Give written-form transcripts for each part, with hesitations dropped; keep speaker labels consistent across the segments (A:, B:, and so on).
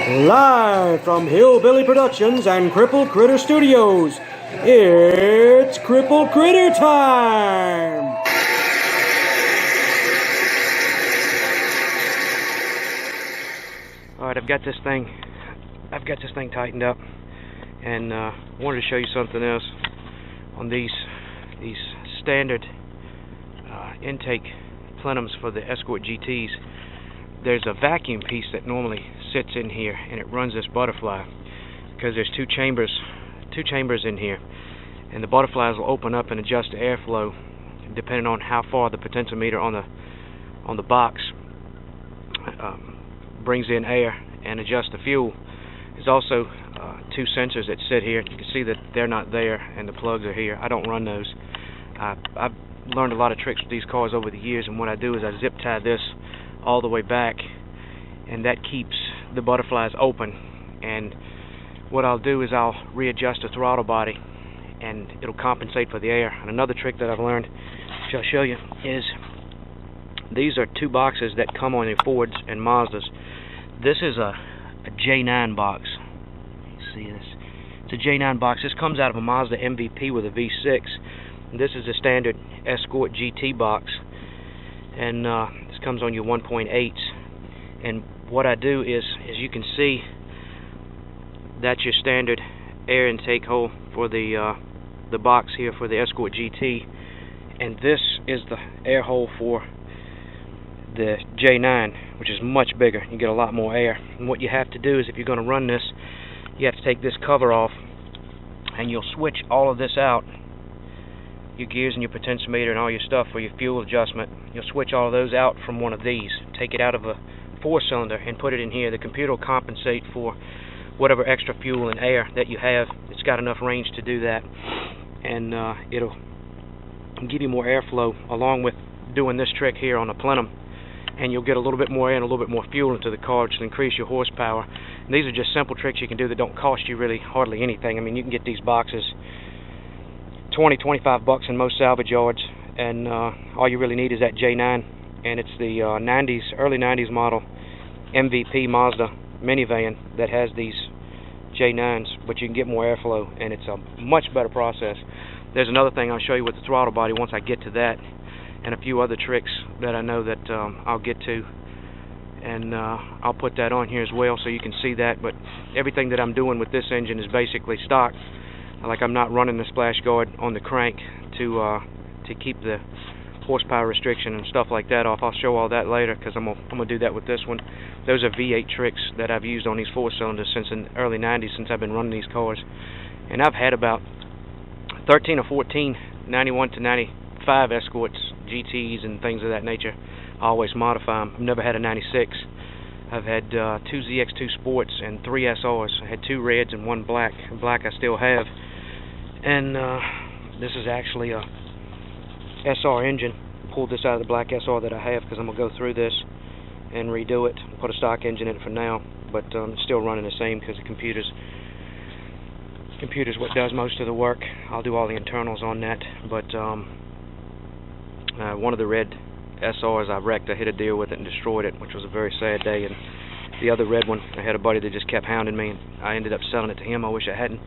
A: Live from Hillbilly Productions and Crippled Critter Studios, it's Crippled Critter time! Alright, I've got this thing tightened up, and wanted to show you something else on these standard intake plenums for the Escort GTs. There's a vacuum piece that normally sits in here, and it runs this butterfly because there's two chambers in here, and the butterflies will open up and adjust the airflow depending on how far the potentiometer on the box brings in air and adjusts the fuel. There's also two sensors that sit here. You can see that they're not there and the plugs are here. I don't run those. I've learned a lot of tricks with these cars over the years, and what I do is I zip tie this all the way back, and that keeps the butterflies open. And what I'll do is I'll readjust the throttle body, and it'll compensate for the air. And another trick that I've learned, which I'll show you, is these are two boxes that come on your Fords and Mazdas. This is a J9 box. You see this? It's a J9 box. This comes out of a Mazda MVP with a V6. And this is a standard Escort GT box, and this comes on your 1.8s. And what I do is, as you can see, that's your standard air intake hole for the box here for the Escort GT, and this is the air hole for the J9, which is much bigger. You get a lot more air. And what you have to do is, if you're going to run this, you have to take this cover off, and you'll switch all of this out, your gears and your potentiometer and all your stuff for your fuel adjustment. You'll switch all of those out from one of these. Take it out of a 4-cylinder and put it in here. The computer will compensate for whatever extra fuel and air that you have. It's got enough range to do that, and it'll give you more airflow along with doing this trick here on a plenum, and you'll get a little bit more air and a little bit more fuel into the car, which will increase your horsepower. And these are just simple tricks you can do that don't cost you really hardly anything. I mean, you can get these boxes $20-25 in most salvage yards, and all you really need is that J9, and it's the early 90s model MVP Mazda minivan that has these J9s, but you can get more airflow, and it's a much better process. There's another thing I'll show you with the throttle body once I get to that, and a few other tricks that I know that I'll get to, and I'll put that on here as well so you can see that. But everything that I'm doing with this engine is basically stock. Like, I'm not running the splash guard on the crank to keep the horsepower restriction and stuff like that off. I'll show all that later, because I'm gonna do that with this one. Those are V8 tricks that I've used on these 4-cylinders since the early 90s, since I've been running these cars. And I've had about 13 or 14 91 to 95 Escorts GTs and things of that nature. I always modify them. I've never had a 96. I've had 2 ZX2 Sports and 3 SRs. I had 2 reds and 1 black. Black I still have. And this is actually a SR engine. Pulled this out of the black SR that I have, because I'm going to go through this and redo it. Put a stock engine in it for now, but it's still running the same, because the computer's what does most of the work. I'll do all the internals on that. But one of the red SRs I wrecked. I hit a deer with it and destroyed it, which was a very sad day. And the other red one, I had a buddy that just kept hounding me, and I ended up selling it to him. I wish I hadn't,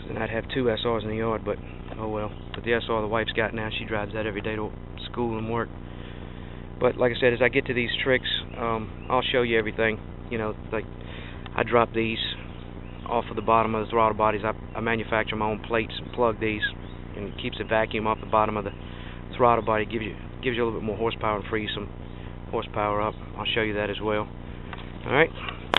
A: and I'd have 2 SRs in the yard, but oh well. But the SR the wife's got now, she drives that every day to school and work. But like I said, as I get to these tricks, I'll show you everything. You know, like, I drop these off of the bottom of the throttle bodies. I manufacture my own plates and plug these, and it keeps the vacuum off the bottom of the throttle body. Gives you a little bit more horsepower and frees some horsepower up. I'll show you that as well. Alright.